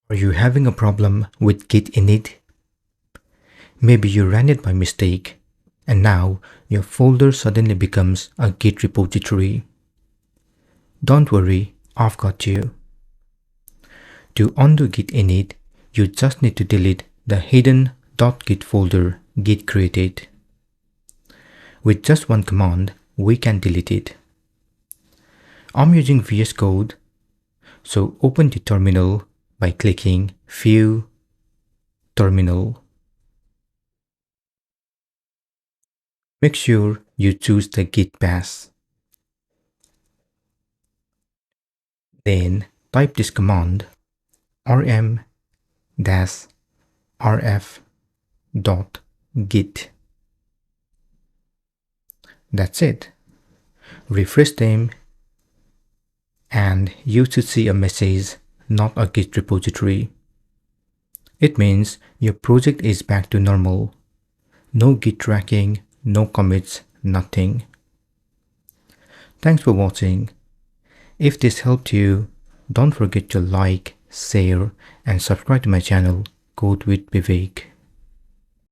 Are you having a problem with git init? Maybe you ran it by mistake, and now your folder suddenly becomes a Git repository. Don't worry, I've got you. To undo git init, you just need to delete the hidden .git folder Git created. With just one command, we can delete it. I'm using VS Code, so open the terminal by clicking View, Terminal. Make sure you choose the Git path. Then type this command rm-rf.git. That's it. Refresh them and you should see a message, not a Git repository. It means your project is back to normal. No Git tracking, no commits, nothing. Thanks for watching. If this helped you, don't forget to like, share, and subscribe to my channel, Code with Vivek.